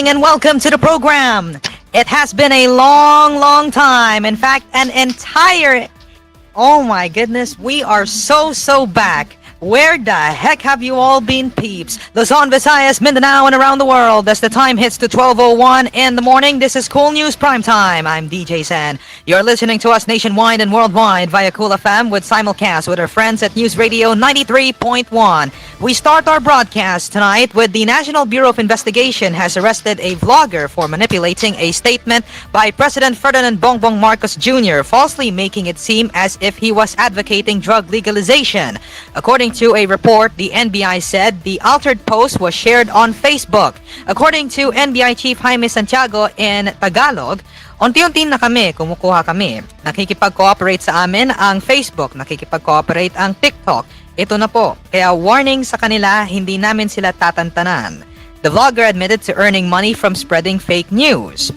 morning and welcome to the program. It has been a long time. In fact, an entire... Oh my goodness, we are so back. Where the heck have you all been, peeps? Luzon, Visayas, Mindanao, and around the world. As the time hits to 12:01 in the morning, this is koolNews Primetime. I'm DJ San. You're listening to us nationwide and worldwide via Kool FM with simulcast with our friends at News Radio 93.1. We start our broadcast tonight with the National Bureau of Investigation has arrested a vlogger for manipulating a statement by President Ferdinand Bongbong Marcos Jr., falsely making it seem as if he was advocating drug legalization. According to a report, the NBI said the altered post was shared on Facebook. According to NBI Chief Jaime Santiago in Tagalog, unti-unti na kami, kumukuha kami. Nakikipag-cooperate sa amin ang Facebook, nakikipag-cooperate ang TikTok. Ito na po. Kaya warning sa kanila, hindi namin sila tatantanan. The vlogger admitted to earning money from spreading fake news.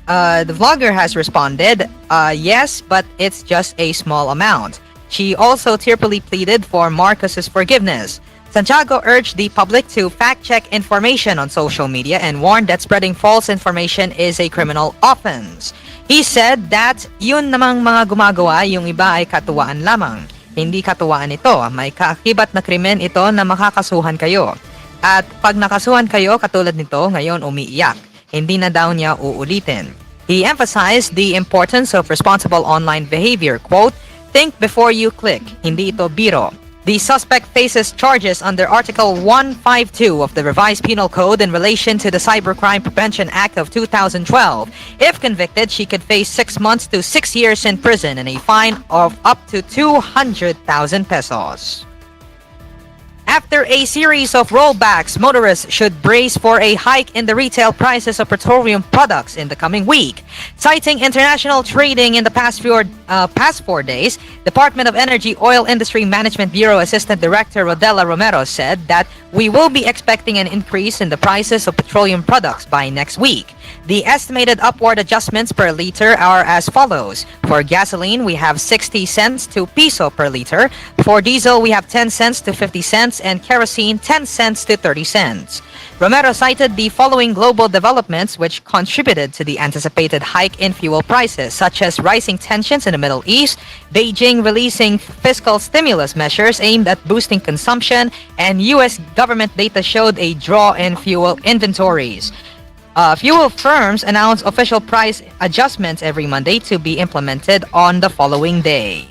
The vlogger has responded, yes, but it's just a small amount. She also tearfully pleaded for Marcos's forgiveness. Santiago urged the public to fact-check information on social media and warned that spreading false information is a criminal offense. He said that yun namang mga gumagawa, yung iba ay katuwaan lamang. Hindi katuwaan ito. May kaakibat na krimen ito na makakasuhan kayo. At pag nakasuhan kayo katulad nito, ngayon umiiyak. Hindi na daw niya uulitin. He emphasized the importance of responsible online behavior. Quote, think before you click. Hindi ito biro. The suspect faces charges under Article 152 of the Revised Penal Code in relation to the Cybercrime Prevention Act of 2012. If convicted, she could face 6 months to 6 years in prison and a fine of up to 200,000 pesos. After a series of rollbacks, motorists should brace for a hike in the retail prices of petroleum products in the coming week. Citing international trading in the past 4 days, Department of Energy Oil Industry Management Bureau Assistant Director Rodela Romero said that we will be expecting an increase in the prices of petroleum products by next week. The estimated upward adjustments per liter are as follows. For gasoline, we have 60 cents to peso per liter. For diesel, we have 10 cents to 50 cents and kerosene 10 cents to 30 cents. Romero cited the following global developments which contributed to the anticipated hike in fuel prices, such as rising tensions in the Middle East, Beijing releasing fiscal stimulus measures aimed at boosting consumption, and U.S. government data showed a draw in fuel inventories. Fuel firms announce official price adjustments every Monday to be implemented on the following day.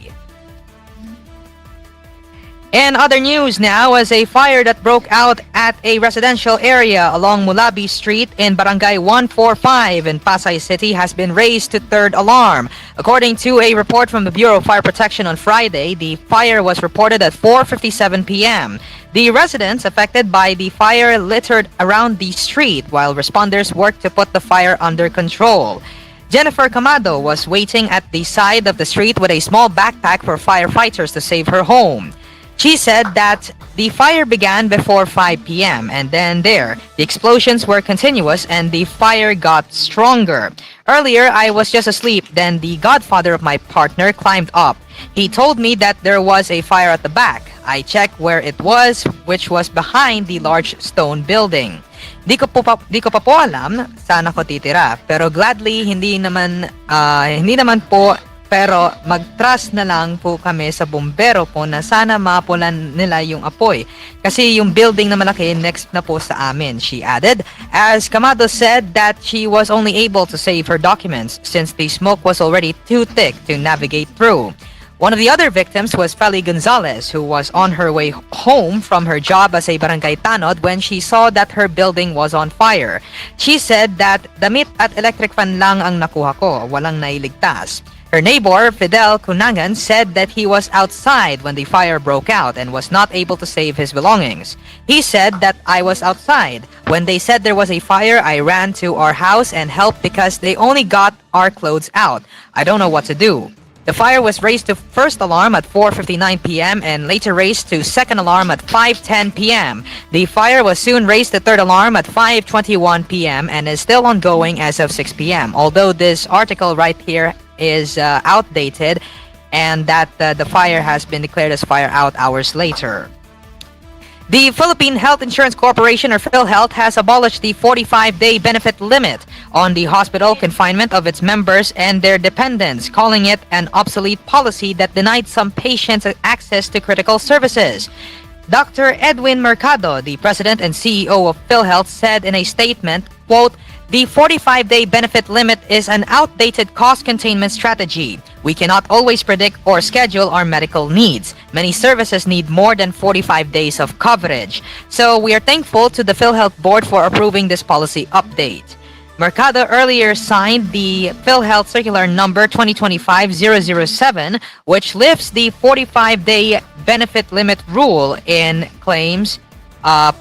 In other news now, as a fire that broke out at a residential area along Mulabi Street in Barangay 145 in Pasay City has been raised to third alarm. According to a report from the Bureau of Fire Protection on Friday, the fire was reported at 4:57 p.m. The residents affected by the fire littered around the street while responders worked to put the fire under control. Jennifer Camado was waiting at the side of the street with a small backpack for firefighters to save her home. She said that the fire began before 5 p.m. and then the explosions were continuous and the fire got stronger. Earlier, I was just asleep. Then the godfather of my partner climbed up. He told me that there was a fire at the back. I checked where it was, which was behind the large stone building. Di ko pa po alam saan ako titira, pero gladly hindi naman po. Pero mag-trust na lang po kami sa bumbero po na sana maapulan nila yung apoy. Kasi yung building na malaki next na po sa amin, she added. As Camado said that she was only able to save her documents since the smoke was already too thick to navigate through. One of the other victims was Feli Gonzalez, who was on her way home from her job as a barangay tanod when she saw that her building was on fire. She said that damit at electric fan lang ang nakuha ko, walang nailigtas. Her neighbor, Fidel Cunangan, said that he was outside when the fire broke out and was not able to save his belongings. He said that I was outside. When they said there was a fire, I ran to our house and helped because they only got our clothes out. I don't know what to do. The fire was raised to first alarm at 4:59 p.m. and later raised to second alarm at 5:10 p.m. The fire was soon raised to third alarm at 5:21 p.m. and is still ongoing as of 6 p.m. Although this article right here is outdated and that the fire has been declared as fire out hours later. The Philippine Health Insurance Corporation, or PhilHealth, has abolished the 45-day benefit limit on the hospital confinement of its members and their dependents, calling it an obsolete policy that denied some patients access to critical services. Dr. Edwin Mercado, the president and CEO of PhilHealth, said in a statement, quote, "The 45-day benefit limit is an outdated cost containment strategy. We cannot always predict or schedule our medical needs. Many services need more than 45 days of coverage. So we are thankful to the PhilHealth board for approving this policy update." Mercado earlier signed the PhilHealth Circular Number 2025-007, which lifts the 45-day benefit limit rule in claims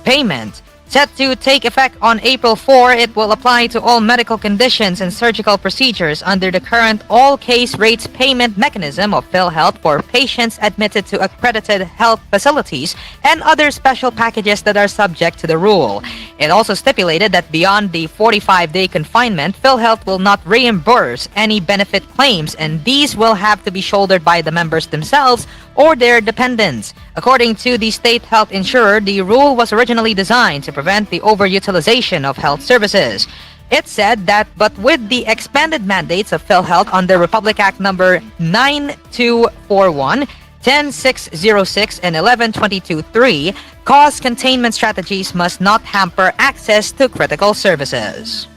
payment. Set to take effect on April 4, it will apply to all medical conditions and surgical procedures under the current all-case rates payment mechanism of PhilHealth for patients admitted to accredited health facilities and other special packages that are subject to the rule. It also stipulated that beyond the 45-day confinement, PhilHealth will not reimburse any benefit claims, and these will have to be shouldered by the members themselves or their dependents. According to the state health insurer, the rule was originally designed to prevent the overutilization of health services. It said that, but with the expanded mandates of PhilHealth under Republic Act number 9241, 10606, and 11223, cost containment strategies must not hamper access to critical services.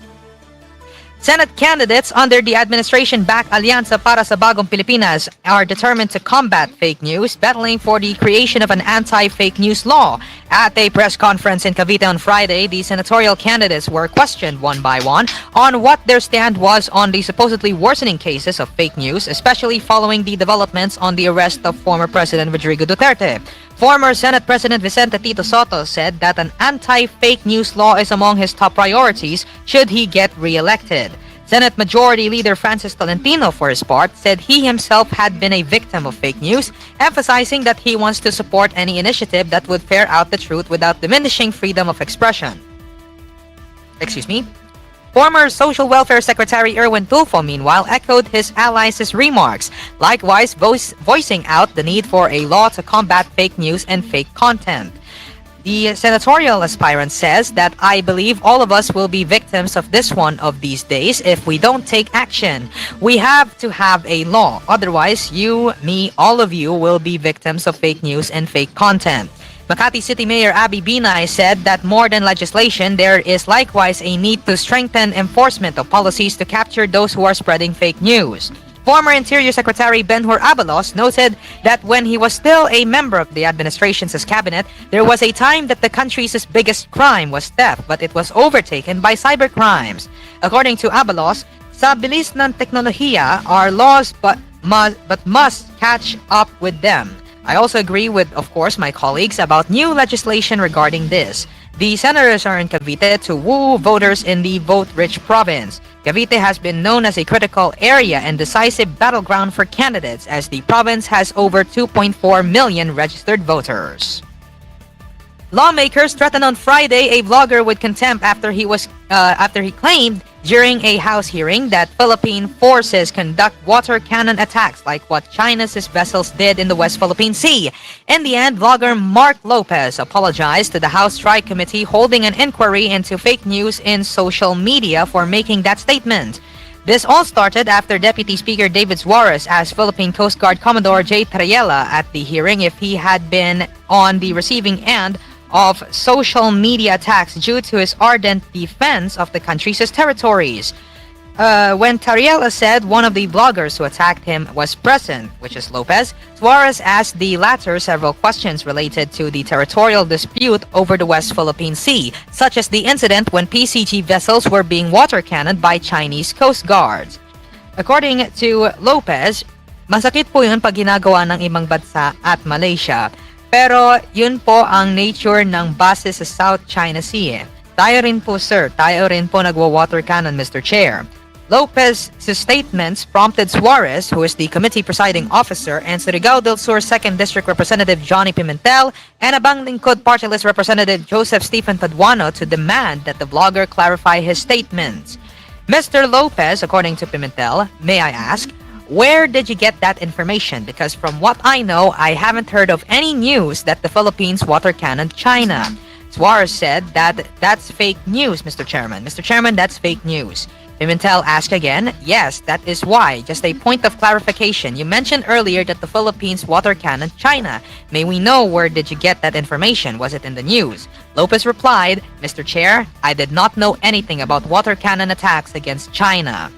Senate candidates under the administration-backed Alianza para sa Bagong Pilipinas are determined to combat fake news, battling for the creation of an anti-fake news law. At a press conference in Cavite on Friday, the senatorial candidates were questioned one by one on what their stand was on the supposedly worsening cases of fake news, especially following the developments on the arrest of former President Rodrigo Duterte. Former Senate President Vicente Tito Soto said that an anti-fake news law is among his top priorities should he get re-elected. Senate Majority Leader Francis Tolentino, for his part, said he himself had been a victim of fake news, emphasizing that he wants to support any initiative that would ferret out the truth without diminishing freedom of expression. Former Social Welfare Secretary Erwin Tulfo, meanwhile, echoed his allies' remarks, likewise voicing out the need for a law to combat fake news and fake content. The senatorial aspirant says that, "I believe all of us will be victims of this one of these days if we don't take action. We have to have a law. Otherwise, you, me, all of you will be victims of fake news and fake content." Makati City Mayor Abby Binay said that more than legislation, there is likewise a need to strengthen enforcement of policies to capture those who are spreading fake news. Former Interior Secretary Benhur Abalos noted that when he was still a member of the administration's cabinet, there was a time that the country's biggest crime was theft, but it was overtaken by cybercrimes. According to Abalos, sa bilis ng teknolohiya, our laws but must catch up with them. I also agree with, of course, my colleagues about new legislation regarding this. The senators are in Cavite to woo voters in the vote-rich province. Cavite has been known as a critical area and decisive battleground for candidates, as the province has over 2.4 million registered voters. Lawmakers threatened on Friday a vlogger with contempt after he claimed during a House hearing that Philippine forces conduct water cannon attacks like what China's vessels did in the West Philippine Sea. In the end, vlogger Mark Lopez apologized to the House Strike Committee holding an inquiry into fake news in social media for making that statement. This all started after Deputy Speaker David Suarez asked Philippine Coast Guard Commodore J. Tariela at the hearing if he had been on the receiving end of social media attacks due to his ardent defense of the country's territories. When Tariela said one of the bloggers who attacked him was present, which is Lopez, Suarez asked the latter several questions related to the territorial dispute over the West Philippine Sea, such as the incident when PCG vessels were being water cannoned by Chinese Coast Guards. According to Lopez, masakit po yun pag ginagawa ng ibang bansa at Malaysia. Pero yun po ang nature ng base sa South China Sea. Tayo rin po, sir. Tayo rin po nagwa-water cannon, Mr. Chair. Lopez's statements prompted Suarez, who is the committee presiding officer, and Surigao del Sur 2nd District Representative Johnny Pimentel and Abang Lingkod Party List Representative Joseph Stephen Paduano to demand that the vlogger clarify his statements. Mr. Lopez, according to Pimentel, may I ask, Where did you get that information? Because from what I know, I haven't heard of any news that the Philippines water cannoned China. Suarez said that that's fake news, Mr. Chairman. Mr. Chairman, that's fake news. Pimentel asked again, yes, that is why. Just a point of clarification. You mentioned earlier that the Philippines water cannoned China. May we know where did you get that information? Was it in the news? Lopez replied, Mr. Chair, I did not know anything about water cannon attacks against China.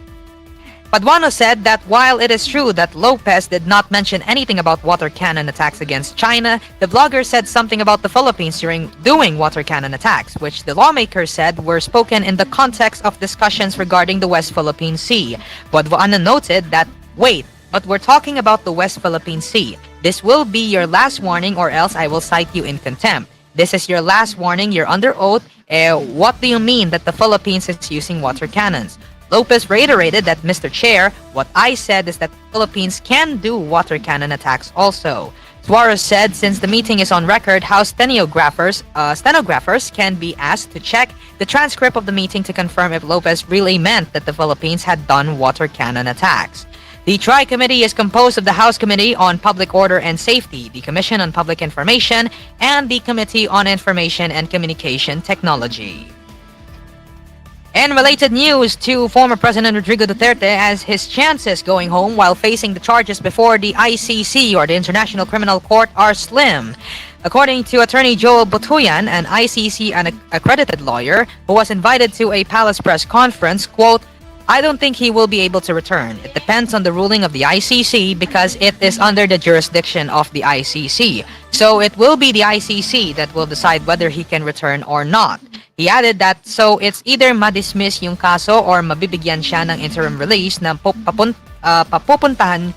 Paduano said that while it is true that Lopez did not mention anything about water cannon attacks against China, the blogger said something about the Philippines during doing water cannon attacks, which the lawmakers said were spoken in the context of discussions regarding the West Philippine Sea. Paduano noted that, wait, but we're talking about the West Philippine Sea. This will be your last warning or else I will cite you in contempt. This is your last warning, you're under oath. What do you mean that the Philippines is using water cannons? Lopez reiterated that, Mr. Chair, what I said is that the Philippines can do water cannon attacks also. Suarez said since the meeting is on record, House stenographers can be asked to check the transcript of the meeting to confirm if Lopez really meant that the Philippines had done water cannon attacks. The Tri-Committee is composed of the House Committee on Public Order and Safety, the Commission on Public Information, and the Committee on Information and Communication Technology. In related news to former President Rodrigo Duterte, as his chances going home while facing the charges before the ICC or the International Criminal Court are slim. According to attorney Joel Botuyan, an ICC accredited lawyer who was invited to a palace press conference, quote, I don't think he will be able to return. It depends on the ruling of the ICC because it is under the jurisdiction of the ICC. So it will be the ICC that will decide whether he can return or not. He added that so it's either ma-dismiss yung kaso or mabibigyan siya ng interim release na papupuntahin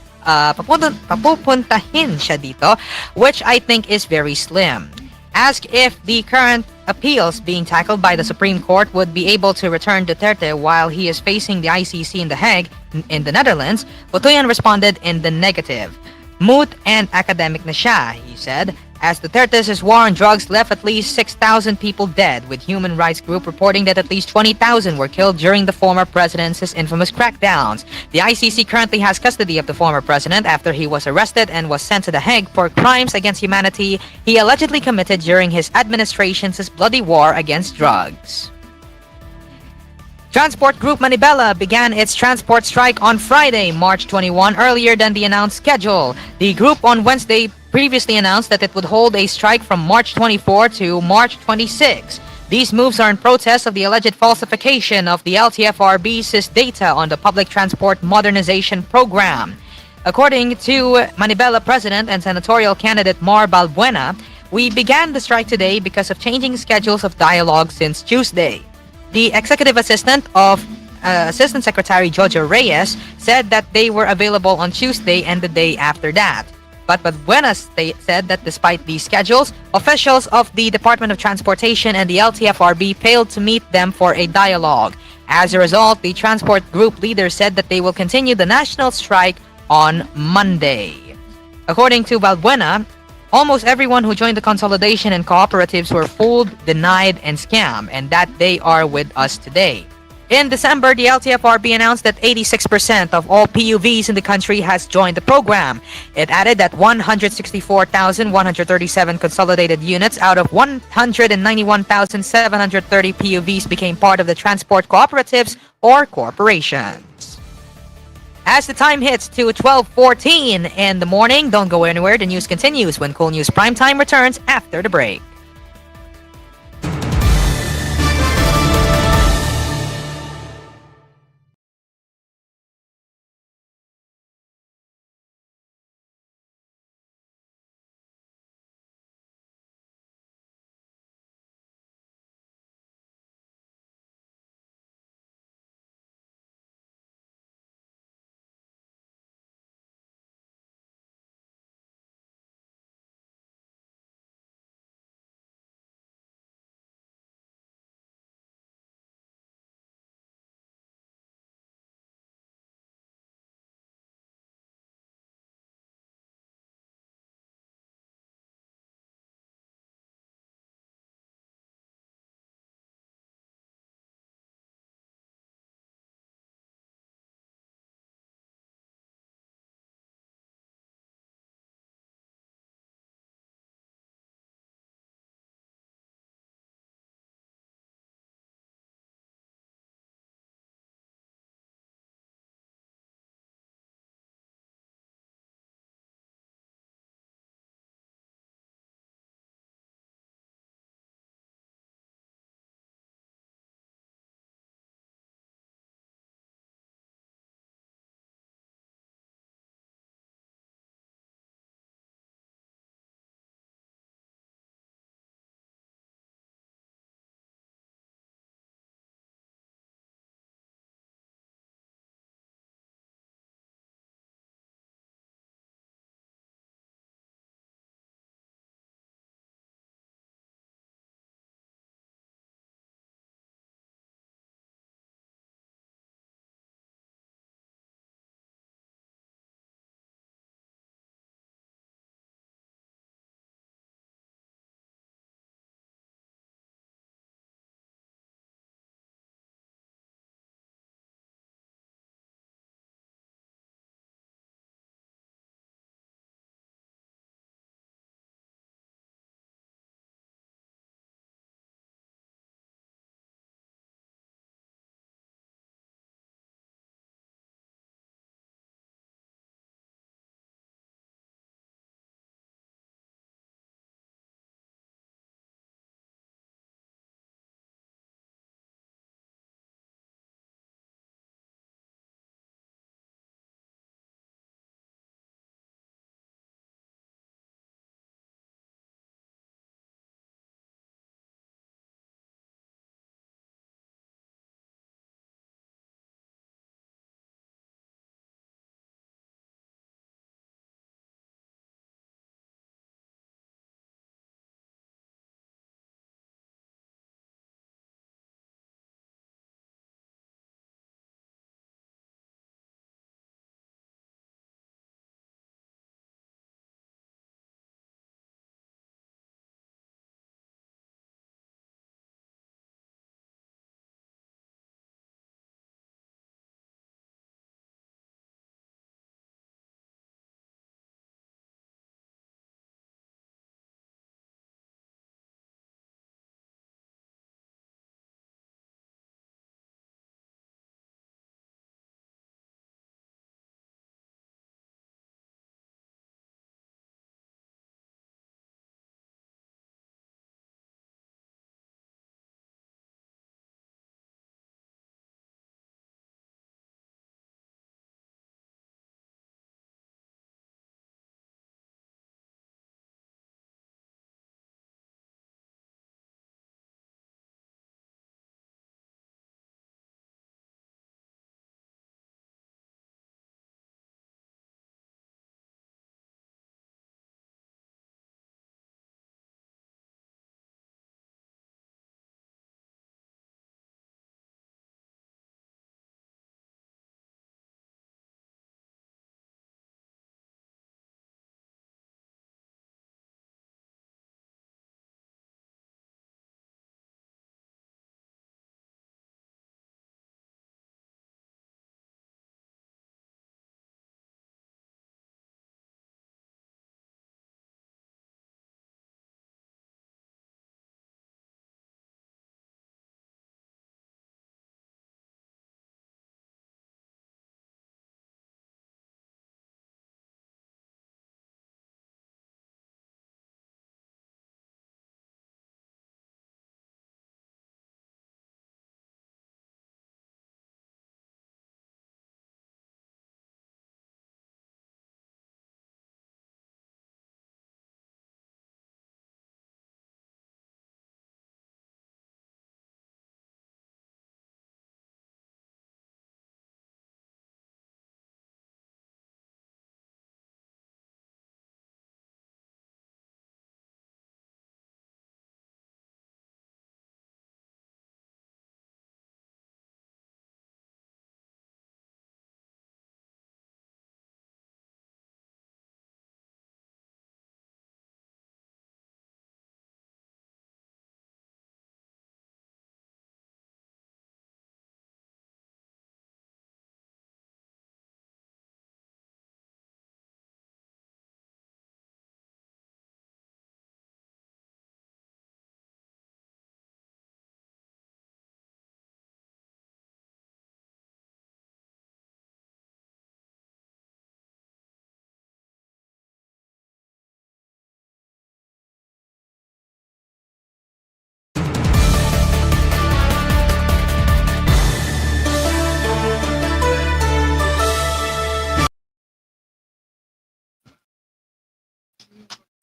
siya dito, which I think is very slim. Asked if the current appeals being tackled by the Supreme Court would be able to return Duterte while he is facing the ICC in The Hague, in the Netherlands, Botoyan responded in the negative. Moot and academic na siya, he said, as Duterte's war on drugs left at least 6,000 people dead, with Human Rights Group reporting that at least 20,000 were killed during the former president's infamous crackdowns. The ICC currently has custody of the former president after he was arrested and was sent to The Hague for crimes against humanity he allegedly committed during his administration's bloody war against drugs. Transport Group Manibela began its transport strike on Friday, March 21, earlier than the announced schedule. The group on Wednesday previously announced that it would hold a strike from March 24 to March 26. These moves are in protest of the alleged falsification of the LTFRB's data on the public transport modernization program. According to Manibela President and senatorial candidate Mar Balbuena, we began the strike today because of changing schedules of dialogue since Tuesday. The executive assistant of Assistant Secretary Jojo Reyes said that they were available on Tuesday and the day after that. But Balbuena said that despite these schedules, officials of the Department of Transportation and the LTFRB failed to meet them for a dialogue. As a result, the transport group leader said that they will continue the national strike on Monday. According to Balbuena, almost everyone who joined the consolidation and cooperatives were fooled, denied, and scammed, and that they are with us today. In December, the LTFRB announced that 86% of all PUVs in the country has joined the program. It added that 164,137 consolidated units out of 191,730 PUVs became part of the transport cooperatives or corporations. As the time hits to 12:14 in the morning, don't go anywhere. The news continues when koolNews Primetime returns after the break.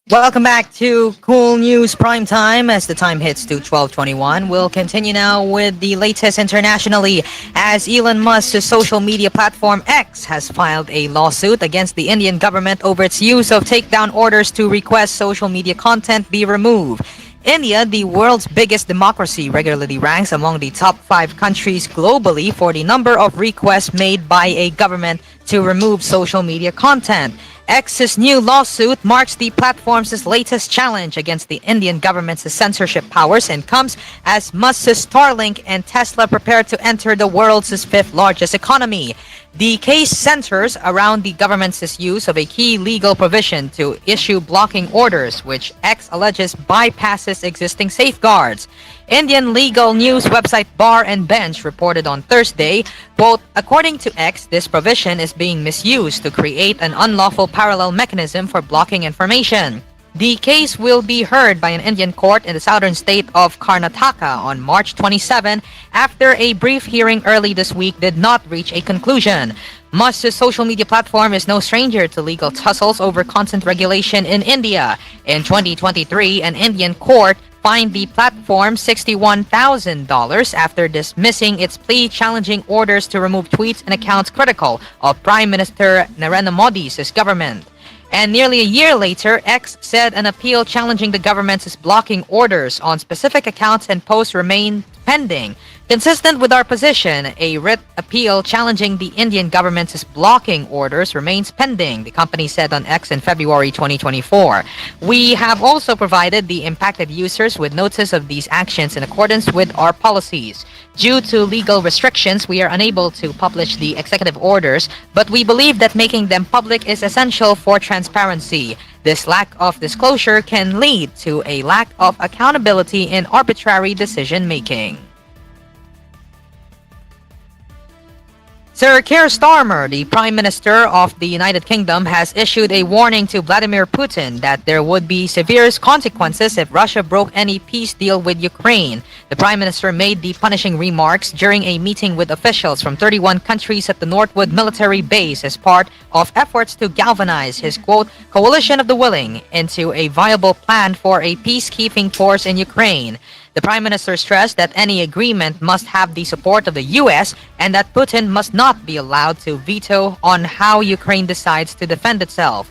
Welcome back to Cool News Primetime. As the time hits to 12:21, we'll continue now with the latest internationally. As Elon Musk's social media platform X has filed a lawsuit against the Indian government over its use of takedown orders to request social media content be removed. India, the world's biggest democracy, regularly ranks among the top 5 countries globally for the number of requests made by a government to remove social media content. X's new lawsuit marks the platform's latest challenge against the Indian government's censorship powers and comes as Musk's Starlink and Tesla prepare to enter the world's fifth largest economy. The case centers around the government's use of a key legal provision to issue blocking orders, which X alleges bypasses existing safeguards. Indian legal news website Bar and Bench reported on Thursday, quote, according to X, this provision is being misused to create an unlawful parallel mechanism for blocking information. The case will be heard by an Indian court in the southern state of Karnataka on March 27 after a brief hearing early this week did not reach a conclusion. Musk's social media platform is no stranger to legal tussles over content regulation in India. In 2023, an Indian court fined the platform $61,000 after dismissing its plea challenging orders to remove tweets and accounts critical of Prime Minister Narendra Modi's government. And nearly a year later, X said an appeal challenging the government's blocking orders on specific accounts and posts remained pending. Consistent with our position, a writ appeal challenging the Indian government's blocking orders remains pending, the company said on X in February 2024. We have also provided the impacted users with notice of these actions in accordance with our policies. Due to legal restrictions, we are unable to publish the executive orders, but we believe that making them public is essential for transparency. This lack of disclosure can lead to a lack of accountability in arbitrary decision making. Sir Keir Starmer, the Prime Minister of the United Kingdom, has issued a warning to Vladimir Putin that there would be severe consequences if Russia broke any peace deal with Ukraine. The Prime Minister made the punishing remarks during a meeting with officials from 31 countries at the Northwood military base as part of efforts to galvanize his, quote, coalition of the willing into a viable plan for a peacekeeping force in Ukraine. The Prime Minister stressed that any agreement must have the support of the U.S. and that Putin must not be allowed to veto on how Ukraine decides to defend itself.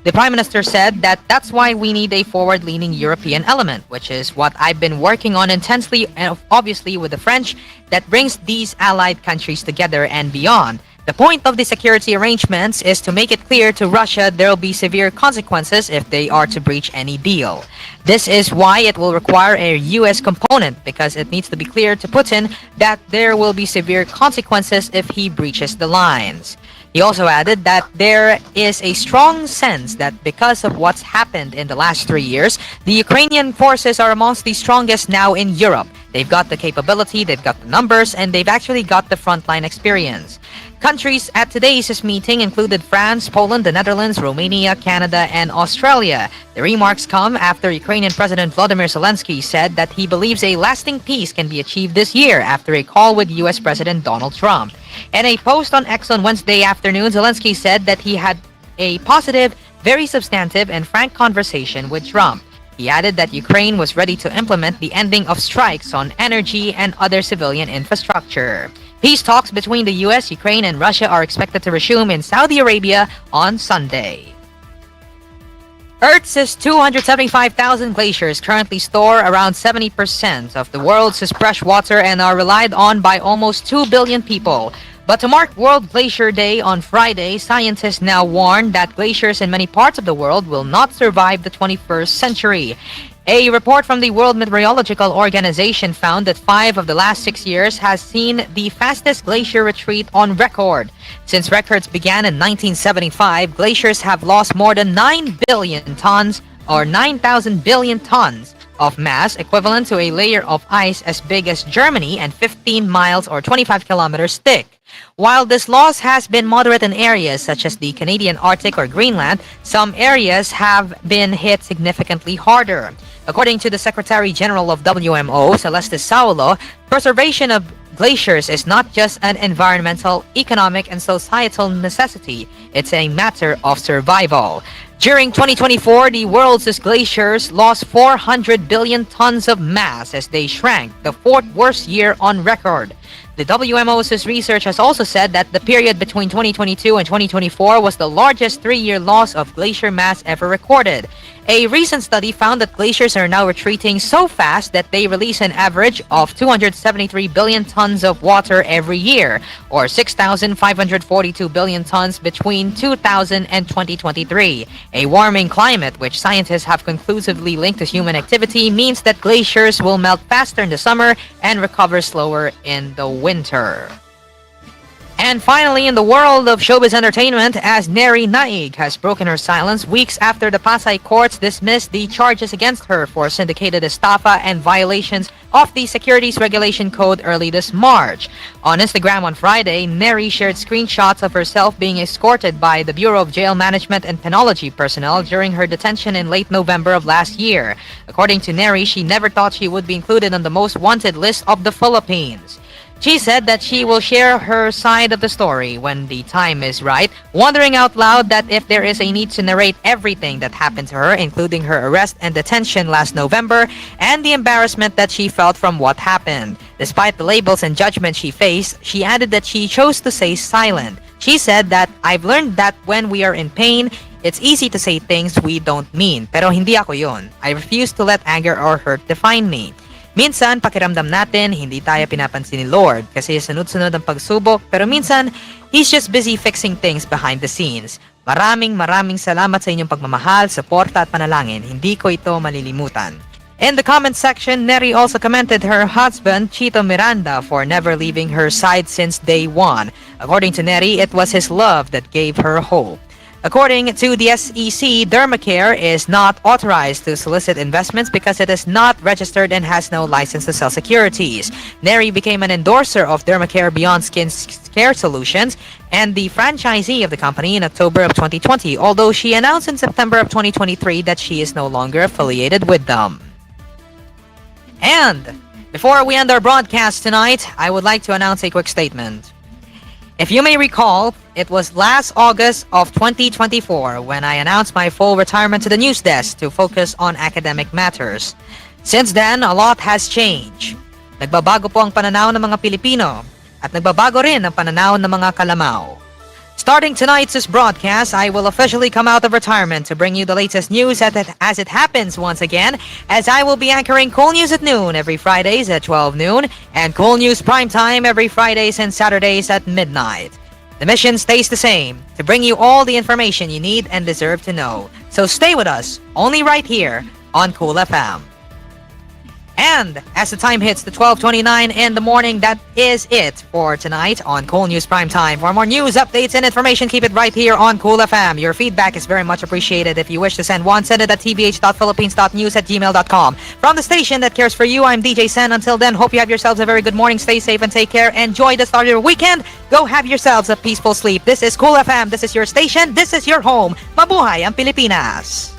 The Prime Minister said that that's why we need a forward-leaning European element, which is what I've been working on intensely and obviously with the French, that brings these allied countries together and beyond. The point of the security arrangements is to make it clear to Russia there will be severe consequences if they are to breach any deal. This is why it will require a U.S. component, because it needs to be clear to Putin that there will be severe consequences if he breaches the lines. He also added that there is a strong sense that because of what's happened in the last 3 years, the Ukrainian forces are amongst the strongest now in Europe. They've got the capability, they've got the numbers, and they've actually got the frontline experience. Countries at today's meeting included France, Poland, the Netherlands, Romania, Canada, and Australia. The remarks come after Ukrainian President Volodymyr Zelensky said that he believes a lasting peace can be achieved this year after a call with U.S. President Donald Trump. In a post on X on Wednesday afternoon, Zelensky said that he had a positive, very substantive, and frank conversation with Trump. He added that Ukraine was ready to implement the ending of strikes on energy and other civilian infrastructure. Peace talks between the U.S., Ukraine, and Russia are expected to resume in Saudi Arabia on Sunday. Earth's 275,000 glaciers currently store around 70% of the world's fresh water and are relied on by almost 2 billion people. But to mark World Glacier Day on Friday, scientists now warn that glaciers in many parts of the world will not survive the 21st century. A report from the World Meteorological Organization found that 5 of the last 6 years has seen the fastest glacier retreat on record. Since records began in 1975, glaciers have lost more than 9 billion tons or 9,000 billion tons of mass, equivalent to a layer of ice as big as Germany and 15 miles or 25 kilometers thick. While this loss has been moderate in areas such as the Canadian Arctic or Greenland, some areas have been hit significantly harder. According to the Secretary General of WMO, Celeste Saulo, preservation of glaciers is not just an environmental, economic, and societal necessity. It's a matter of survival. During 2024, the world's glaciers lost 400 billion tons of mass as they shrank, the fourth worst year on record. The WMO's research has also said that the period between 2022 and 2024 was the largest three-year loss of glacier mass ever recorded. A recent study found that glaciers are now retreating so fast that they release an average of 273 billion tons of water every year, or 6,542 billion tons between 2000 and 2023. A warming climate, which scientists have conclusively linked to human activity, means that glaciers will melt faster in the summer and recover slower in the winter. And finally, in the world of showbiz entertainment, as Neri Naig has broken her silence weeks after the Pasay courts dismissed the charges against her for syndicated estafa and violations of the Securities Regulation Code early this March. On Instagram on Friday, Neri shared screenshots of herself being escorted by the Bureau of Jail Management and Penology personnel during her detention in late November of last year. According to Neri, she never thought she would be included on the most wanted list of the Philippines. She said that she will share her side of the story when the time is right, wondering out loud that if there is a need to narrate everything that happened to her, including her arrest and detention last November, and the embarrassment that she felt from what happened. Despite the labels and judgment she faced, she added that she chose to stay silent. She said that, "I've learned that when we are in pain, it's easy to say things we don't mean, pero hindi ako yun. I refuse to let anger or hurt define me." Minsan, pakiramdam natin, hindi tayo pinapansin ni Lord kasi sunod-sunod ang pagsubok, pero minsan, He's just busy fixing things behind the scenes. Maraming salamat sa inyong pagmamahal, suporta at panalangin. Hindi ko ito malilimutan. In the comment section, Neri also commended her husband, Chito Miranda, for never leaving her side since day one. According to Neri, it was his love that gave her hope. According to the SEC, Dermacare is not authorized to solicit investments because it is not registered and has no license to sell securities. Neri became an endorser of Dermacare Beyond Skin Care Solutions and the franchisee of the company in October of 2020, although she announced in September of 2023 that she is no longer affiliated with them. And before we end our broadcast tonight, I would like to announce a quick statement. If you may recall, it was last August of 2024 when I announced my full retirement to the news desk to focus on academic matters. Since then, a lot has changed. Nagbabago po ang pananaw ng mga Pilipino at nagbabago rin ang pananaw ng mga Kalamao. Starting tonight's broadcast, I will officially come out of retirement to bring you the latest news as it happens once again, as I will be anchoring koolNews at noon every Fridays at 12 noon and koolNews Primetime every Fridays and Saturdays at midnight. The mission stays the same, to bring you all the information you need and deserve to know. So stay with us, only right here on Kool FM. And as the time hits the 12:29 in the morning, that is it for tonight on koolNews Primetime. For more news, updates, and information, keep it right here on Kool FM. Your feedback is very much appreciated. If you wish to send one, send it at tvh.philippines.news@gmail.com. From the station that cares for you, I'm DJ Sen. Until then, hope you have yourselves a very good morning. Stay safe and take care. Enjoy the start of your weekend. Go have yourselves a peaceful sleep. This is Kool FM. This is your station. This is your home. Mabuhay ang Pilipinas!